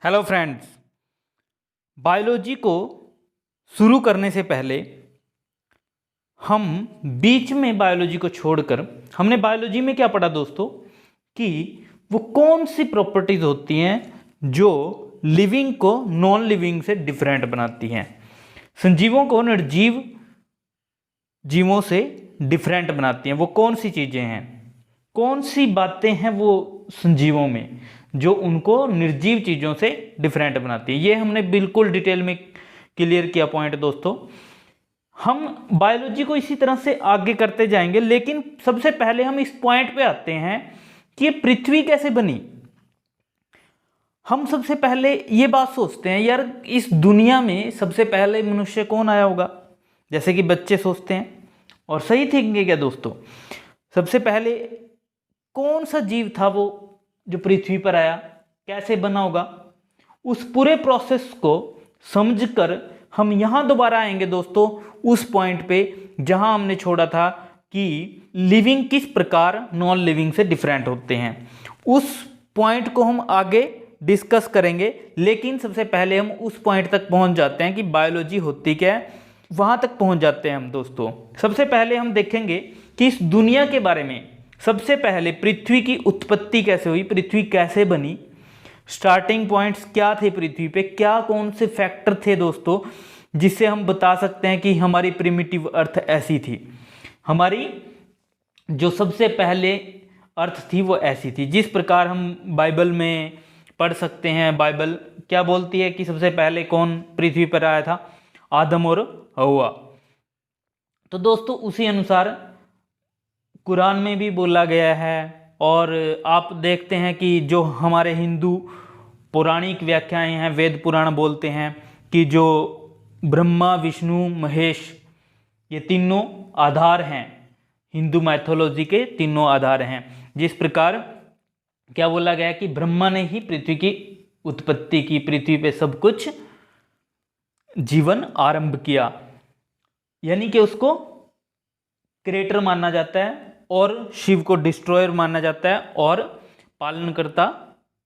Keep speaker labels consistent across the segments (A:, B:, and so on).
A: Hello friends, biology को शुरू करने से पहले हम बीच में बायोलॉजी को छोड़कर हमने बायोलॉजी में क्या पढ़ा दोस्तों कि वो कौन सी प्रॉपर्टीज होती हैं जो लिविंग को नॉन लिविंग से डिफरेंट बनाती हैं, संजीवों को निर्जीव जीवों से डिफरेंट बनाती हैं। वो कौन सी चीज़ें हैं, कौन सी बातें हैं वो संजीवों में जो उनको निर्जीव चीज़ों से डिफरेंट बनाती है। ये हमने बिल्कुल डिटेल में क्लियर किया पॉइंट दोस्तों। हम बायोलॉजी को इसी तरह से आगे करते जाएंगे, लेकिन सबसे पहले हम इस पॉइंट पे आते हैं कि ये पृथ्वी कैसे बनी। हम सबसे पहले ये बात सोचते हैं, यार इस दुनिया में सबसे पहले मनुष्य कौन आया होगा, जैसे कि बच्चे सोचते हैं। और सही थिंकिंग क्या दोस्तों, सबसे पहले कौन सा जीव था वो जो पृथ्वी पर आया, कैसे बना होगा, उस पूरे प्रोसेस को समझकर हम यहां दोबारा आएंगे दोस्तों उस पॉइंट पे जहां हमने छोड़ा था कि लिविंग किस प्रकार नॉन लिविंग से डिफरेंट होते हैं। उस पॉइंट को हम आगे डिस्कस करेंगे, लेकिन सबसे पहले हम उस पॉइंट तक पहुंच जाते हैं कि बायोलॉजी होती क्या है, वहां तक पहुंच जाते हैं हम दोस्तों। सबसे पहले हम देखेंगे कि इस दुनिया के बारे में, सबसे पहले पृथ्वी की उत्पत्ति कैसे हुई, पृथ्वी कैसे बनी, स्टार्टिंग पॉइंट्स क्या थे पृथ्वी पे, क्या कौन से फैक्टर थे दोस्तों जिससे हम बता सकते हैं कि हमारी प्रिमिटिव अर्थ ऐसी थी, हमारी जो सबसे पहले अर्थ थी वो ऐसी थी। जिस प्रकार हम बाइबल में पढ़ सकते हैं, बाइबल क्या बोलती है कि सबसे पहले कौन पृथ्वी पर आया था, आदम और हव्वा। तो दोस्तों उसी अनुसार कुरान में भी बोला गया है, और आप देखते हैं कि जो हमारे हिंदू पौराणिक व्याख्याएं हैं, वेद पुराण बोलते हैं कि जो ब्रह्मा विष्णु महेश ये तीनों आधार हैं, हिंदू मैथोलॉजी के तीनों आधार हैं। जिस प्रकार क्या बोला गया कि ब्रह्मा ने ही पृथ्वी की उत्पत्ति की, पृथ्वी पे सब कुछ जीवन आरंभ किया, यानी कि उसको क्रिएटर माना जाता है, और शिव को डिस्ट्रॉयर माना जाता है, और पालनकर्ता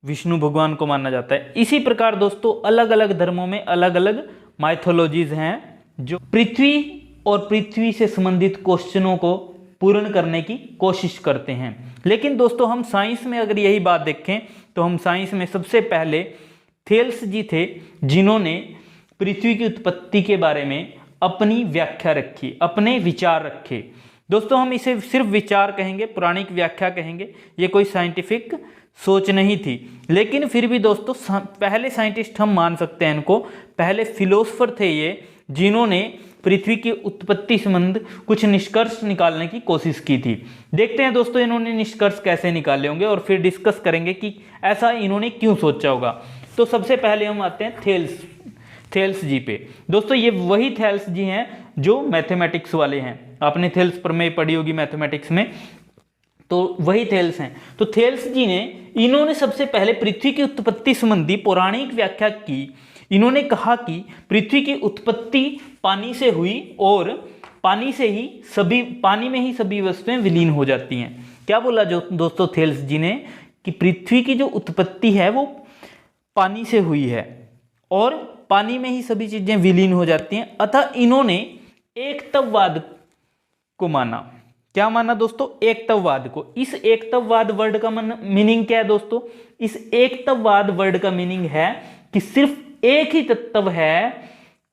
A: विष्णु भगवान को माना जाता है। इसी प्रकार दोस्तों अलग अलग धर्मों में अलग अलग माइथोलॉजीज हैं जो पृथ्वी और पृथ्वी से संबंधित क्वेश्चनों को पूर्ण करने की कोशिश करते हैं। लेकिन दोस्तों हम साइंस में अगर यही बात देखें तो हम साइंस में सबसे पहले थेल्स जी थे जिन्होंने पृथ्वी की उत्पत्ति के बारे में अपनी व्याख्या रखी, अपने विचार रखे। दोस्तों हम इसे सिर्फ विचार कहेंगे, पौराणिक व्याख्या कहेंगे, ये कोई साइंटिफिक सोच नहीं थी। लेकिन फिर भी दोस्तों पहले साइंटिस्ट हम मान सकते हैं इनको, पहले फिलोसफर थे ये जिन्होंने पृथ्वी की उत्पत्ति संबंध कुछ निष्कर्ष निकालने की कोशिश की थी। देखते हैं दोस्तों इन्होंने निष्कर्ष कैसे निकाले होंगे, और फिर डिस्कस करेंगे कि ऐसा इन्होंने क्यों सोचा होगा। तो सबसे पहले हम आते हैं थेल्स जी पे। दोस्तों ये वही थेल्स जी हैं जो मैथमेटिक्स वाले हैं, आपने थेल्स प्रमेय पढ़ी होगी मैथमेटिक्स में, तो वही थेल्स हैं। तो थेल्स जी ने, इन्होंने सबसे पहले पृथ्वी की उत्पत्ति संबंधी पौराणिक व्याख्या की। इन्होंने कहा कि पृथ्वी की उत्पत्ति पानी से हुई, और पानी में ही सभी वस्तुएं विलीन हो जाती हैं। क्या बोला जो दोस्तों थेल्स जी ने कि पृथ्वी की जो उत्पत्ति है वो पानी से हुई है, और पानी में ही सभी चीजें विलीन हो जाती हैं। अतः इन्होंने एकत्ववाद को माना। क्या माना दोस्तों? एकत्ववाद को। इस एकत्ववाद वर्ड का मीनिंग क्या है दोस्तों? इस एकत्ववाद वर्ड का मीनिंग है कि सिर्फ एक ही तत्व है,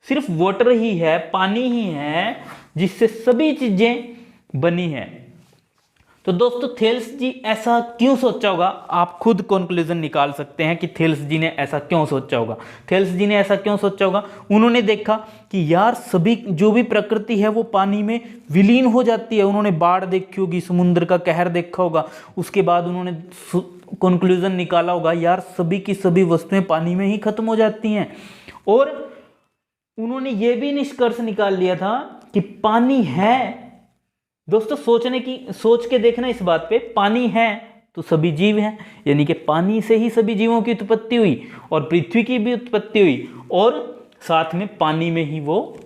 A: सिर्फ वाटर ही है, पानी ही है, जिससे सभी चीजें बनी हैं। तो दोस्तों थेल्स जी ऐसा क्यों सोचा होगा, आप खुद कंक्लूजन निकाल सकते हैं कि थेल्स जी ने ऐसा क्यों सोचा होगा। थेल्स जी ने ऐसा क्यों सोचा होगा? उन्होंने देखा कि यार सभी जो भी प्रकृति है वो पानी में विलीन हो जाती है। उन्होंने बाढ़ देखी होगी, समुद्र का कहर देखा होगा, उसके बाद उन्होंने कंक्लूजन निकाला होगा यार सभी की सभी वस्तुएं पानी में ही खत्म हो जाती हैं। और उन्होंने ये भी निष्कर्ष निकाल लिया था कि पानी है। दोस्तों सोच के देखना इस बात पे, पानी है तो सभी जीव हैं, यानी कि पानी से ही सभी जीवों की उत्पत्ति हुई, और पृथ्वी की भी उत्पत्ति हुई, और साथ में पानी में ही वो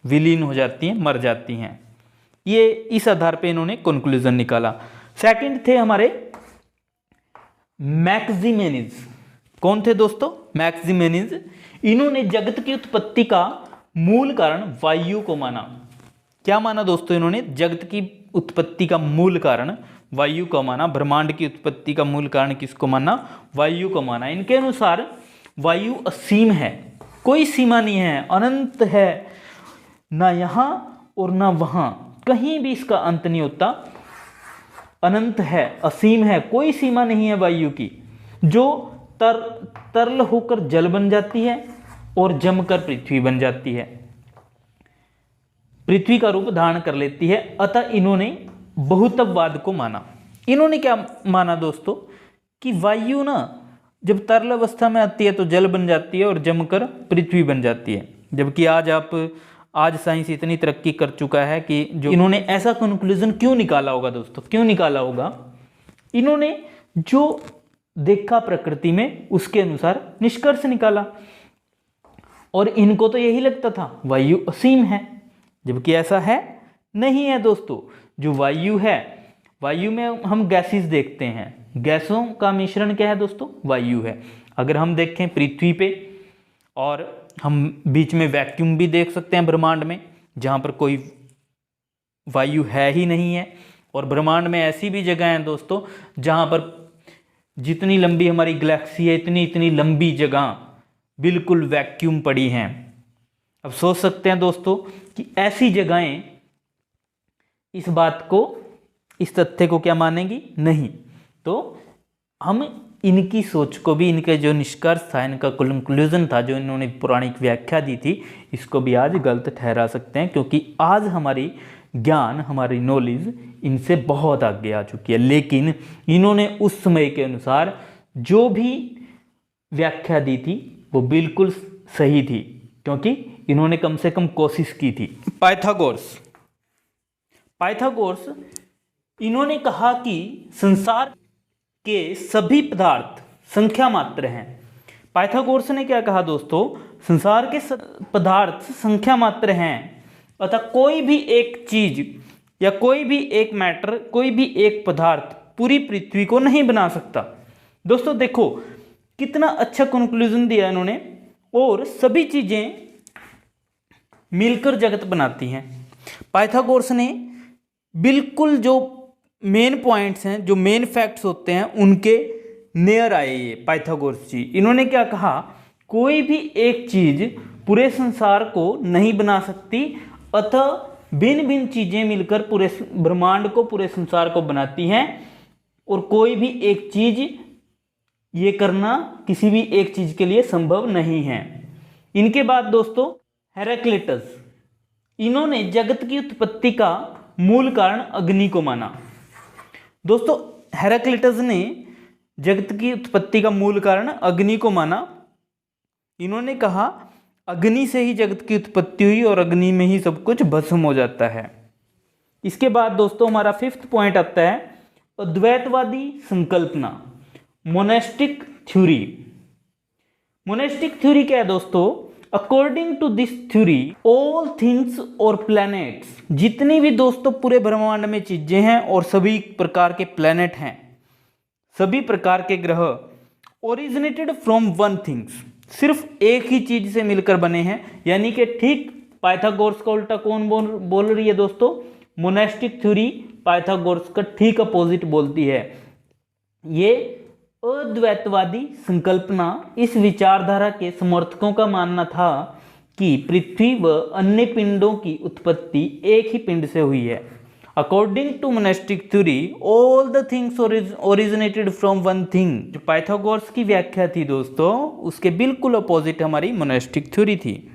A: विलीन हो जाती हैं, मर जाती हैं। ये इस आधार पे इन्होंने कंक्लूजन निकाला। सेकंड थे हमारे मैक्सिमेनिज। कौन थे दोस्तों? मैक्सिमेनिज। इन्होंने जगत की उत्पत्ति का मूल कारण वायु को माना। क्या माना दोस्तों? इन्होंने जगत की उत्पत्ति का मूल कारण वायु को माना। ब्रह्मांड की उत्पत्ति का मूल कारण किसको माना? वायु को माना। इनके अनुसार वायु असीम है, कोई सीमा नहीं है, अनंत है, ना यहाँ और ना वहाँ, कहीं भी इसका अंत नहीं होता, अनंत है, असीम है, कोई सीमा नहीं है वायु की, जो तरल होकर जल बन जाती है और जमकर पृथ्वी बन जाती है, पृथ्वी का रूप धारण कर लेती है। अतः इन्होंने बहुतववाद को माना। इन्होंने क्या माना दोस्तों? कि वायु ना जब तरल अवस्था में आती है तो जल बन जाती है और जमकर पृथ्वी बन जाती है। जबकि आज साइंस इतनी तरक्की कर चुका है कि जो इन्होंने ऐसा कंक्लूजन क्यों निकाला होगा दोस्तों? क्यों निकाला होगा? इन्होंने जो देखा प्रकृति में उसके अनुसार निष्कर्ष निकाला, और इनको तो यही लगता था वायु असीम है, जबकि ऐसा है नहीं है दोस्तों। जो वायु है, वायु में हम गैसेस देखते हैं, गैसों का मिश्रण क्या है दोस्तों? वायु है। अगर हम देखें पृथ्वी पे, और हम बीच में वैक्यूम भी देख सकते हैं ब्रह्मांड में, जहाँ पर कोई वायु है ही नहीं है। और ब्रह्मांड में ऐसी भी जगह हैं दोस्तों जहाँ पर जितनी लंबी हमारी गैलेक्सी है, इतनी इतनी लंबी जगह बिल्कुल वैक्यूम पड़ी हैं। अब सोच सकते हैं दोस्तों कि ऐसी जगहें इस बात को, इस तथ्य को क्या मानेंगी? नहीं। तो हम इनकी सोच को भी, इनके जो निष्कर्ष था, इनका कंक्लूजन था, जो इन्होंने पौराणिक व्याख्या दी थी, इसको भी आज गलत ठहरा सकते हैं, क्योंकि आज हमारी ज्ञान, हमारी नॉलेज इनसे बहुत आगे आ चुकी है। लेकिन इन्होंने उस समय के अनुसार जो भी व्याख्या दी थी वो बिल्कुल सही थी, क्योंकि इन्होंने कम से कम कोशिश की थी। पाइथागोरस इन्होंने कहा कि संसार के सभी पदार्थ संख्या मात्र हैं। पाइथागोरस ने क्या कहा दोस्तों? संसार के पदार्थ संख्या मात्र हैं, अतः कोई भी एक चीज या कोई भी एक मैटर, कोई भी एक पदार्थ पूरी पृथ्वी को नहीं बना सकता। दोस्तों देखो कितना अच्छा कंक्लूजन दिया इन्होंने, और सभी चीजें मिलकर जगत बनाती हैं। पाइथागोरस ने बिल्कुल जो मेन पॉइंट्स हैं, जो मेन फैक्ट्स होते हैं, उनके नियर आए ये पाइथागोरस जी। इन्होंने क्या कहा? कोई भी एक चीज पूरे संसार को नहीं बना सकती, अतः भिन्न भिन्न चीजें मिलकर पूरे ब्रह्मांड को, पूरे संसार को बनाती हैं, और कोई भी एक चीज ये करना किसी भी एक चीज के लिए संभव नहीं है। इनके बाद दोस्तों हेराक्लिटस, इन्होंने जगत की उत्पत्ति का मूल कारण अग्नि को माना। दोस्तों हेराक्लिटस ने जगत की उत्पत्ति का मूल कारण अग्नि को माना। इन्होंने कहा अग्नि से ही जगत की उत्पत्ति हुई और अग्नि में ही सब कुछ भस्म हो जाता है। इसके बाद दोस्तों हमारा 5th पॉइंट आता है अद्वैतवादी संकल्पना, मोनेस्टिक थ्योरी। मोनेस्टिक थ्योरी क्या है दोस्तों? According to this theory all things और प्लैनेट्स, जितनी भी दोस्तों पूरे ब्रह्मांड में चीजें हैं और सभी प्रकार के प्लैनेट हैं, सभी प्रकार के ग्रह, ओरिजिनेटेड फ्रॉम वन थिंग्स, सिर्फ एक ही चीज से मिलकर बने हैं। यानी कि ठीक पाइथागोरस का उल्टा कौन बोल रही है दोस्तों? मोनेस्टिक थ्योरी पाइथागोरस का ठीक अपोजिट बोलती है। ये अद्वैतवादी संकल्पना, इस विचारधारा के समर्थकों का मानना था कि पृथ्वी व अन्य पिंडों की उत्पत्ति एक ही पिंड से हुई है। According to monistic theory all the things originated from one thing. जो पाइथागोरस की व्याख्या थी दोस्तों, उसके बिल्कुल अपोजिट हमारी मोनेस्टिक थ्योरी थी।